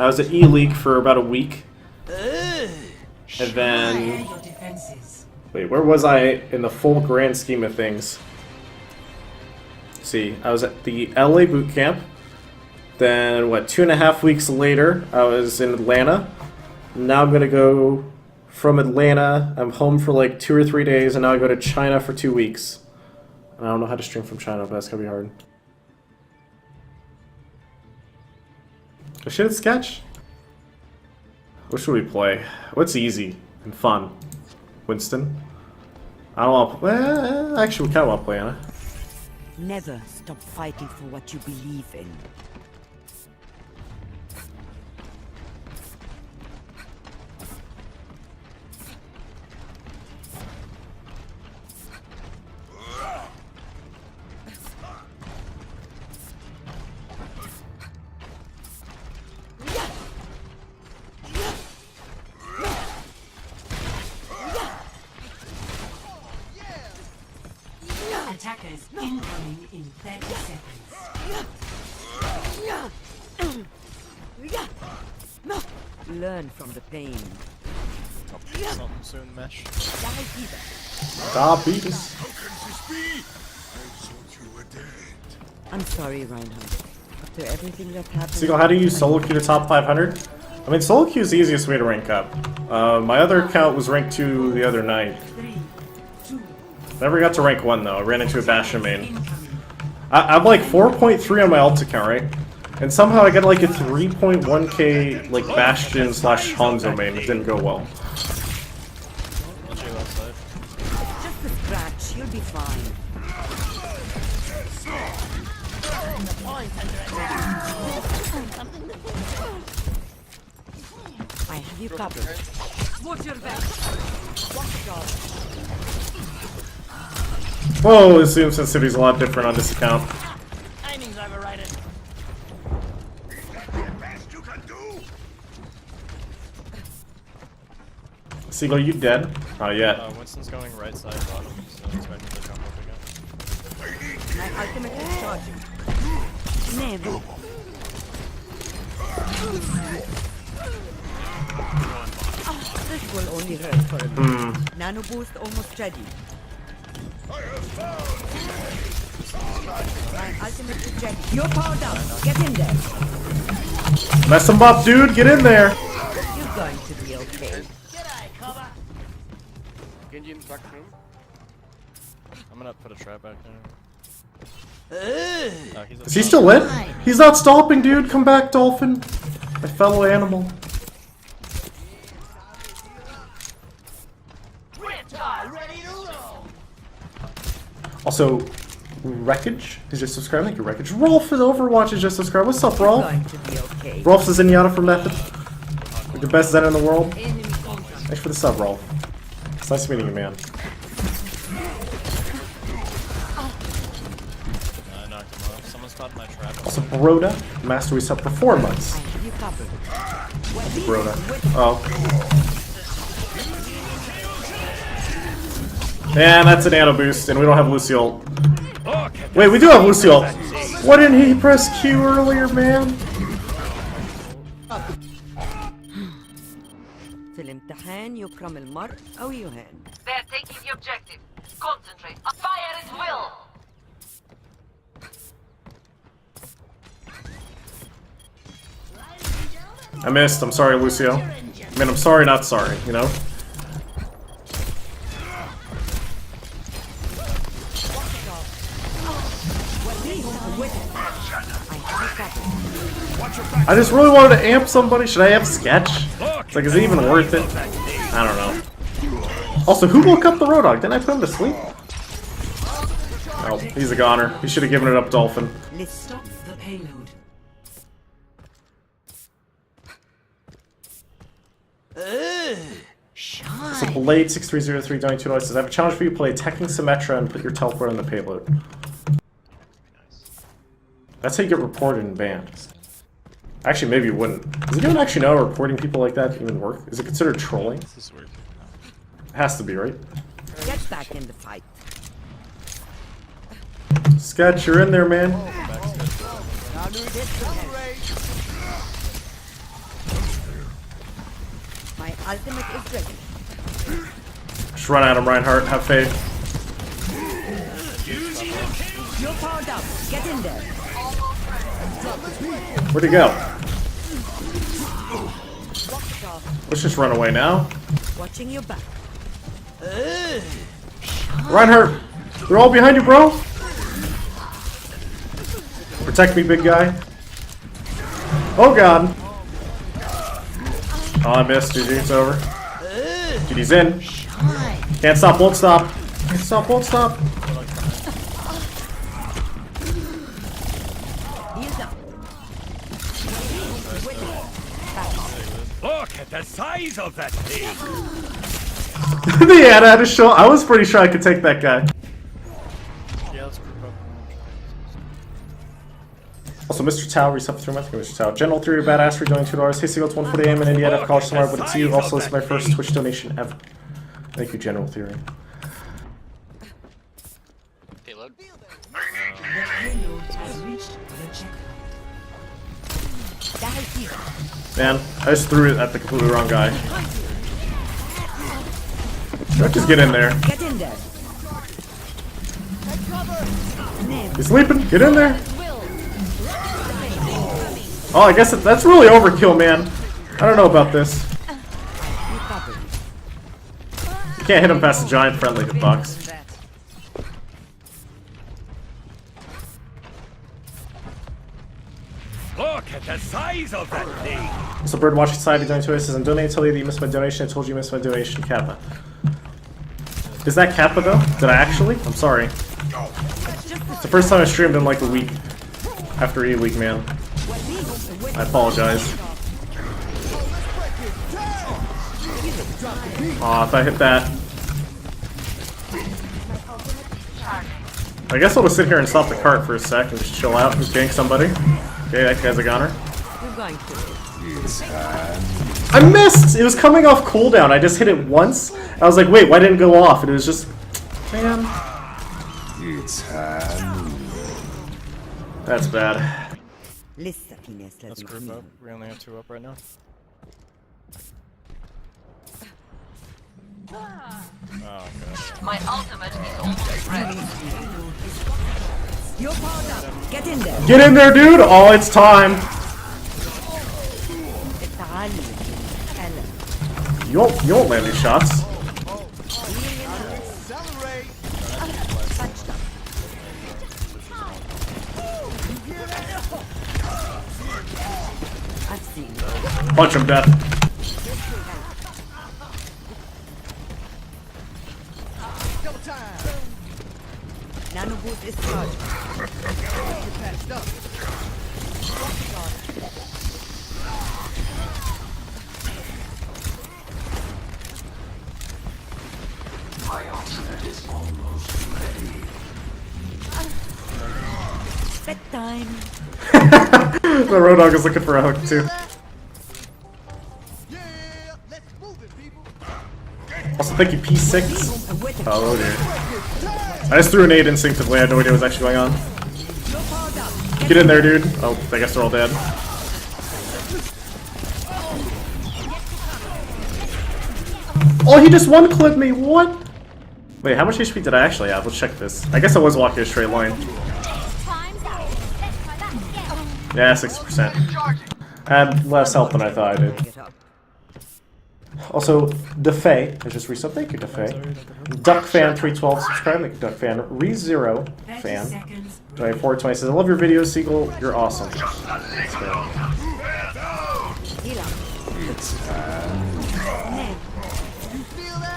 I was at E-League for about a week. And then... Wait, where was I in the full grand scheme of things? Let's see, I was at the LA boot camp. Then, what, 2.5 weeks later, I was in Atlanta. Now I'm gonna go from Atlanta. I'm home for like 2 or 3 days, and now I go to China for 2 weeks. And I don't know how to stream from China, but that's gonna be hard. Should it sketch? What should we play? What's easy and fun? Winston? I don't want to play. Actually, we kind of want to play Anna. Never stop fighting for what you believe in. Attackers incoming in 30 seconds. Learn from the pain. Something soon, Mesh. Diabetes. I'm sorry, Reinhardt. After everything that happened... Seagull, how do you use solo queue to top 500? I mean, solo queue is the easiest way to rank up. My other account was ranked 2 the other night. Never got to rank 1 though. I ran into a Bastion main. I'm like 4.3 on my alt account, right? And somehow I got like a 3.1k like Bastion / Hanzo main. It didn't go well. Just a scratch, you'll be fine. I have you covered. Watch your back. Watch your... Whoa, the zoom sensitivity is a lot different on this account. Timing's overrated. Seagull, you dead? Not yet. Winston's going right side bottom, so expect him to jump up again. My ultimate is charging. Never. This will only hurt for a bit. Nano boost almost ready. My ultimate is ready. You're powered up. Get in there. Mess him up, dude. Get in there. You're going to be okay. I'm gonna put a trap back there. Is he still in? He's not stopping, dude. Come back, Dolphin. My fellow animal. Also, Wreckage is just subscribed. Thank you, Wreckage. Rolf is Overwatch is just subscribed. What's up, Rolf? Going to be okay. Rolf's a Zenyatta from Method. Like the best Zen in the world. Thanks for the sub, Rolf. It's nice meeting you, man. I knocked him off. Someone spotted my trap. Also, Broda, Master Reset for 4 months. I have you covered. Broda. Oh. And that's a nano boost, and we don't have Lucio. Wait, we do have Lucio. Why didn't he press Q earlier, man? في الامتحان يكرم المرء أو يهان. They're taking the objective. Concentrate. Fire at will. I missed. I'm sorry, Lucio. I mean, I'm sorry, not sorry, you know? I just really wanted to amp somebody. Should I have Sketch? It's like, is it even worth it? I don't know. Also, who woke up the Road Dog? Didn't I put him to sleep? Oh, he's a goner. He should have given it up, Dolphin. Stop the payload. So Blade 6303 donating $2 says, I have a challenge for you. Play attacking Symmetra and put your teleport on the payload. That's how you get reported and banned. Actually, maybe you wouldn't. Does anyone actually know reporting people like that even work? Is it considered trolling? This is weird. It has to be, right? Get back in the fight. Sketch, you're in there, man. My ultimate is ready. Just run at him, Reinhardt. Have faith. You're powered up. Get in there. Where'd he go? Let's just run away now. Watching your back. Reinhardt! They're all behind you, bro! Protect me, big guy. Oh god! Oh, I missed. GG, it's over. Dude, he's in. Can't stop, won't stop. Can't stop, won't stop. Look at the size of that thing! The Ana had a show. I was pretty sure I could take that guy. Yeah, let's group up. Also, Mr. Tao, reset for 3 months. Mr. Tao. General Theory, badass for doing $2. Hey, Seagull, it's 1:40 AM in India. I have college tomorrow, but it's you. Also, this is my first Twitch donation ever. Thank you, General Theory. Payload. The payload has reached the checkpoint. Man, I just threw it at the completely wrong guy. Should I just get in there? Get in there. He's sleeping. Get in there. Oh, I guess that's really overkill, man. I don't know about this. You can't hit him past the giant friendly hitbox. Look at the size of that thing! So Birdwatch Society doing 2 says, I'm donating to tell you that you missed my donation. I told you you missed my donation, Kappa. Is that Kappa though? Did I actually? I'm sorry. It's the first time I streamed in like a week. After E-League, man. I apologize. Aw, if I hit that. I guess I'll just sit here and stop the cart for a sec and just chill out and gank somebody. Okay, that guy's a goner. You're going to. I missed! It was coming off cooldown. I just hit it once. I was like, wait, why didn't it go off? And it was just... Man. That's bad. Let's group up. We only have 2 up right now. Oh god. My ultimate is almost ready. You're powered up. Get in there. Get in there, dude! Oh, it's time! You won't land these shots. Punch him, death. Nano boost is charged. My ultimate is almost ready. Bedtime. The Roadhog is looking for a hook, too. Also, thank you, P6. Oh, dear. I just threw a nade instinctively. I had no idea what was actually going on. Get in there, dude. Oh, I guess they're all dead. Oh, he just one-clipped me. What? Wait, how much HP did I actually have? Let's check this. I guess I was walking a straight line. Yeah, 60%. I had less health than I thought I did. Also, DeFay, I just resubbed. Thank you, DeFay. DuckFan312, subscribe. Thank you, DuckFan. ReZero fan. 2420 says, I love your videos, Seagull. You're awesome. Let's go.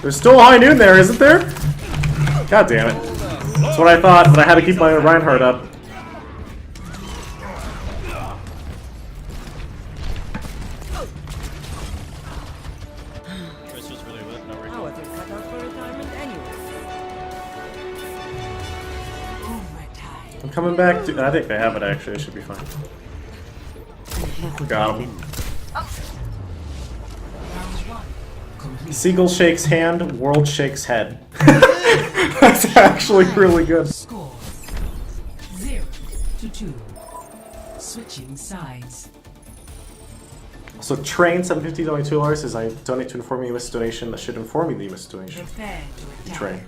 There's still high noon there, isn't there? God damn it. That's what I thought, but I had to keep my Reinhardt up. I'm coming back to... I think they have it, actually. It should be fine. Got him. Seagull shakes hand, world shakes head. That's actually really good. Score 0-2. Switching sides. So train $750 $22 says I donate to inform US donation that should inform me the US donation. Prepare to attack. Train.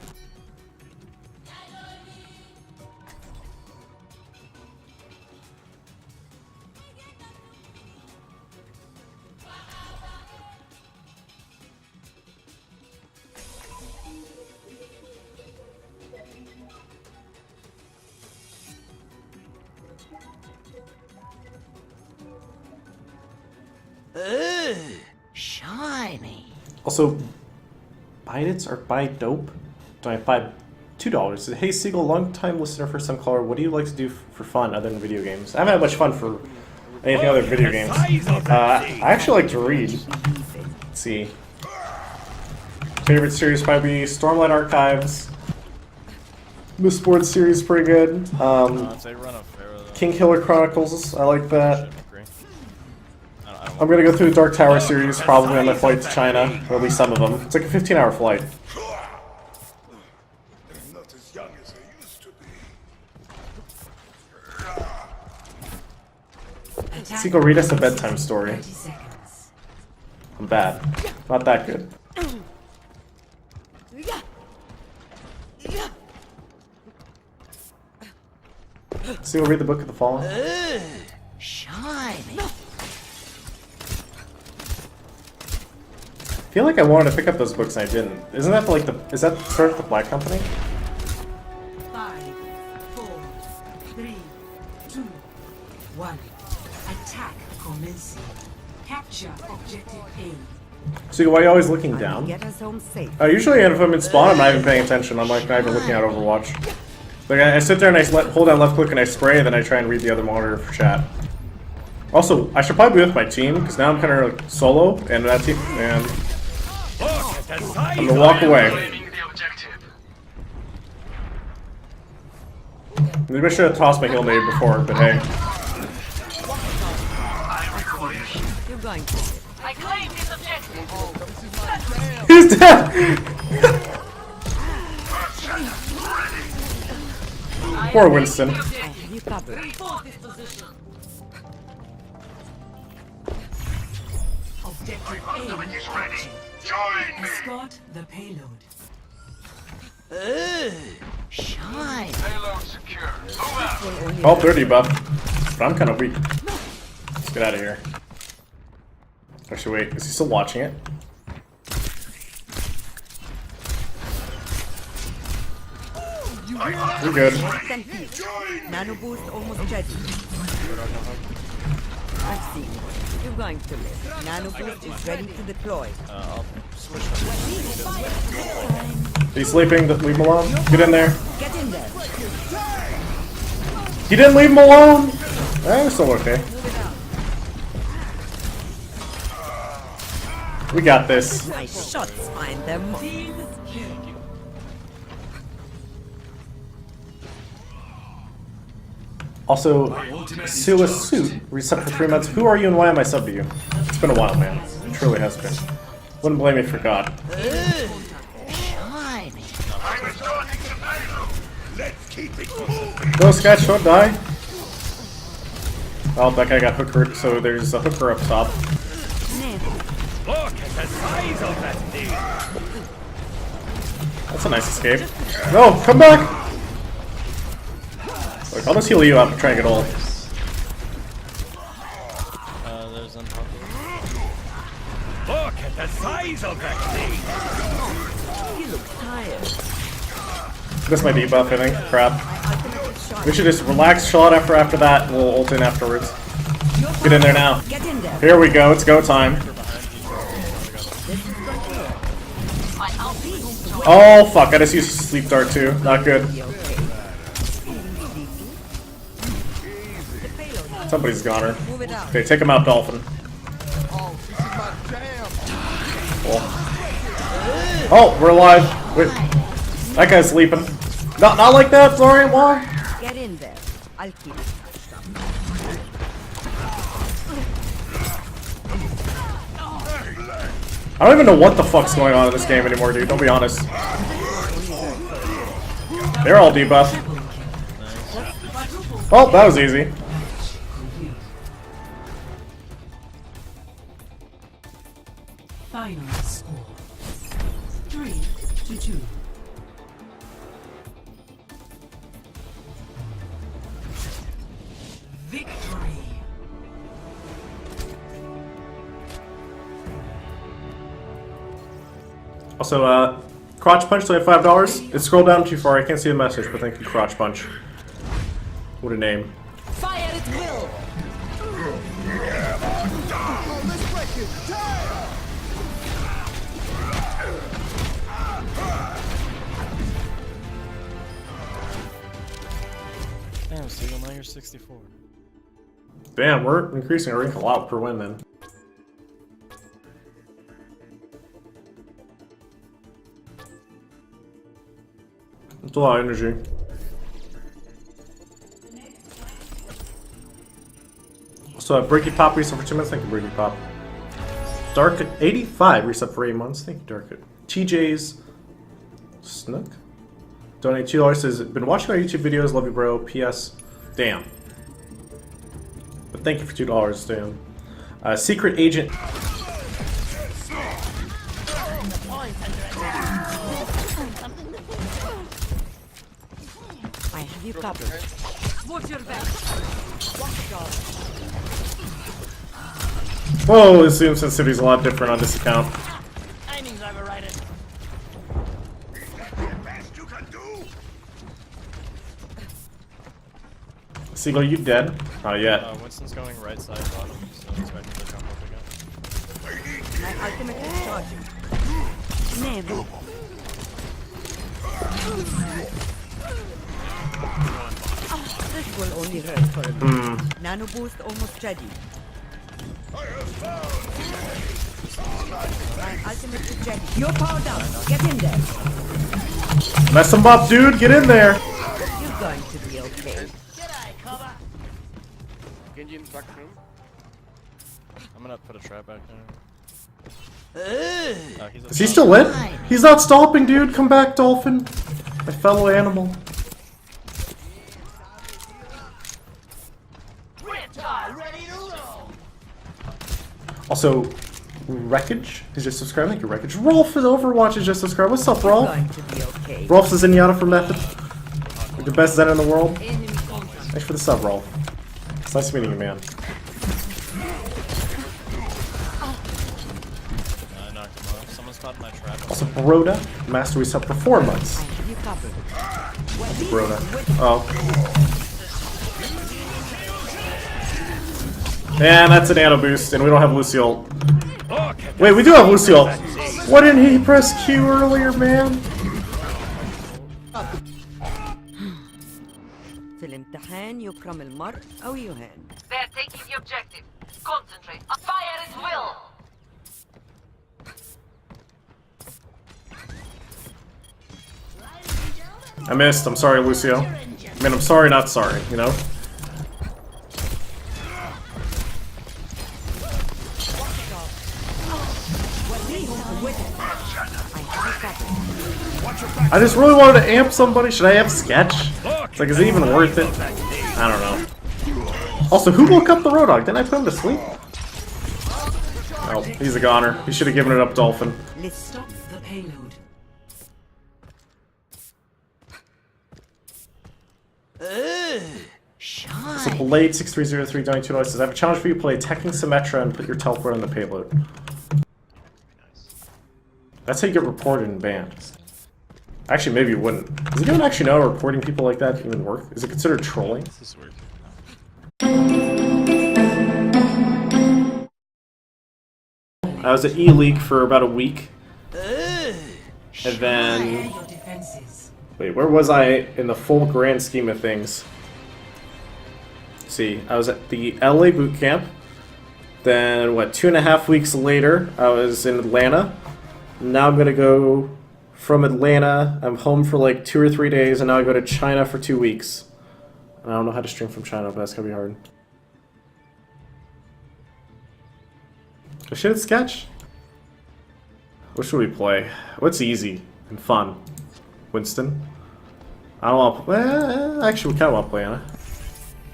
Shiny. Also, Bidits or buy dope? Donate $2. Hey Seagull, long-time listener, first-time caller. What do you like to do for fun other than video games? I haven't had much fun for anything other than video games. I actually like to read. Let's see. Favorite series probably Stormlight Archives. The sports series is pretty good. They run a fair, King Killer Chronicles, I like that. agree. I'm gonna go through the Dark Tower series probably on my flight to China, or at least some of them. It's like a 15-hour flight. Not as young as I used to be. Attack. Seagull, read us a bedtime story. 30 seconds. I'm bad. Not that good. Seagull, read the Book of the Fallen. Shiny. I feel like I wanted to pick up those books and I didn't. Isn't that like the... Is that sort of the Black Company? 5, 4, 3, 2, 1. Attack commencing. Capture objective A. Seagull, why are you always looking down? Get us home safe. Usually if I'm in spawn, I'm not even paying attention. I'm like not even looking at Overwatch. Like I sit there and I hold down left click and I spray, and then I try and read the other monitor for chat. Also, I should probably be with my team because now I'm kind of like solo and that team, and I'm gonna walk away. Claiming the objective. Maybe I should have tossed my heal nade before, but hey. You're going to live. I claim this objective. He's dead! Poor Winston. I have you covered. Reinforce this position. Objective Ultimate A. is ready. Join me. Escort the payload. Shiny. Payload secure. Move out. Oh, 30 buff. But I'm kind of weak. Let's get out of here. Actually, wait. Is he still watching it? We're good. Nano boost almost ready. I've seen it. You're going to live. Nano boost is ready to deploy. I'll switch He's sleeping. Leave him alone. Get in there. Get in there. He didn't leave him alone. Eh, it's still okay. We got this. My shots find them. Also, Sua Suit reset for 3 months. Who are you and why am I sub to you? It's been a while, man. It truly has been. Wouldn't blame me for God. Shiny. I'm escorting the payload. Let's keep it moving. No, Sketch, don't die. Oh, that guy got hookered, so there's a hooker up top. Look at the size of that thing. That's a nice escape. No, come back! Look, I'll just heal you up and try and get ult. there's unpopular. Look at the size of that thing. He looks tired. That's my debuff, I think. Crap. We should just relax, chill out after that, and we'll ult in afterwards. Get in there now. Get in there. Here we go, it's go time. Oh fuck, I just used sleep dart too. Not good. Somebody's goner. Okay, take him out, Dolphin. Oh, we're alive. Wait. That guy's sleeping. Not like that, sorry, why? Get in there. I'll keep it. I don't even know what the fuck's going on in this game anymore, dude. Don't be honest. They're all debuffed. Oh, that was easy. Final score 3-2. Victory. Also, Crotch Punch, so I have $5. It scrolled down too far. I can't see the message, but thank you, Crotch Punch. What a name. Fire at will! Damn, Seagull, now you're 64. Damn, we're increasing our rank a lot per win then. That's a lot of energy. So Breaky Pop reset for 2 months. Thank you, Breaky Pop. Dark at 85 reset for 8 months. Thank you, Dark. TJ's Snook. Donate $2. Says, been watching our YouTube videos. Love you, bro. PS. Damn. But thank you for $2, damn. Secret Agent. I have you covered. Watch your back. Watch your. Whoa, the zoom sensitivity is a lot different on this account. Timing's overridden. Seagull, you dead? Not yet. Winston's going right side bottom, so expect him to come up again. My ultimate is charging. Never. This will only hurt for a bit. Nano boost almost ready. My ultimate is ready. You're powered up. Get in there. Mess him up, dude. Get in there. You're going to be okay. I'm gonna put a trap back there. Oh, Is he still lit? He's not stopping, dude. Come back, Dolphin. My fellow animal. Also, Wreckage is just subscribed. Thank you, Wreckage. Rolf in Overwatch is just subscribed. What's up, You're Rolf? going to be okay. Rolf's a Zenyatta for Method. Like the best Zen in the world. Thanks for the sub, Rolf. It's nice meeting you, man. I knocked him off. Someone spotted my trap. Also, Broda, Master Reset for 4 months. I have you covered. Broda. Oh. And that's a nano boost, and we don't have Luciole. Wait, we do have Luciole. Why didn't he press Q earlier, man? في الامتحان يكرم المرء أو يهان. They're taking the objective. Concentrate. Fire at will! I missed. I'm sorry, Lucio. I mean, I'm sorry, not sorry, you know? I just really wanted to amp somebody. Should I have Sketch? It's like, is it even worth it? I don't know. Also, who woke up the Road Dog? Didn't I put him to sleep? Oh, he's a goner. He should have given it up, Dolphin. Stop the payload. So Blade 6303 $22 says, I have a challenge for you. Play Teching Symmetra and put your teleport on the payload. That's how you get reported and banned. Actually, maybe you wouldn't. Does anyone actually know reporting people like that even work? Is it considered trolling? This is weird. I was at E-League for about a week. And then... Your defenses. Wait, where was I in the full grand scheme of things? Let's see, I was at the LA boot camp. Then, what, 2.5 weeks later, I was in Atlanta. Now I'm gonna go from Atlanta. I'm home for like 2 or 3 days, and now I go to China for 2 weeks. And I don't know how to stream from China, but that's gonna be hard. Oh shit, it's Sketch? What should we play? What's easy and fun? Winston? I don't want to play. Actually, we kind of want to play Anna.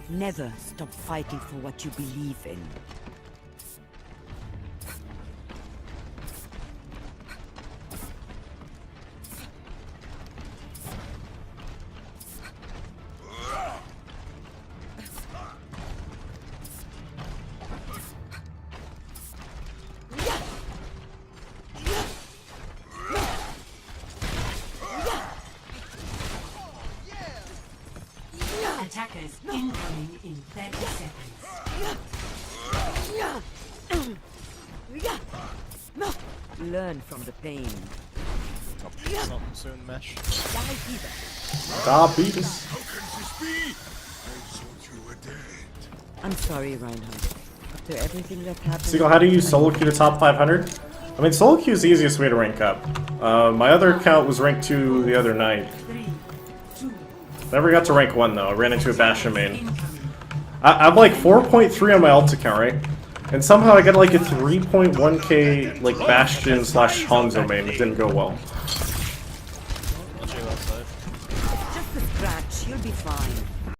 Never stop fighting for what you believe in. There's incoming in 30 seconds. Learn from the pain. Top something soon, Mesh. Die either. Diabetes. I'm sorry, Reinhardt. After everything that happened... Seagull, how do you use solo queue to top 500? I mean, solo queue is the easiest way to rank up. My other account was ranked 2 the other night. 3, 2, Never got to rank 1 though. I ran into a Bastion main. I'm like 4.3 on my alt account, right? And somehow I got like a 3.1k like Bastion / Hanzo main. It didn't go well. I'll chill outside. Just a scratch, you'll be fine.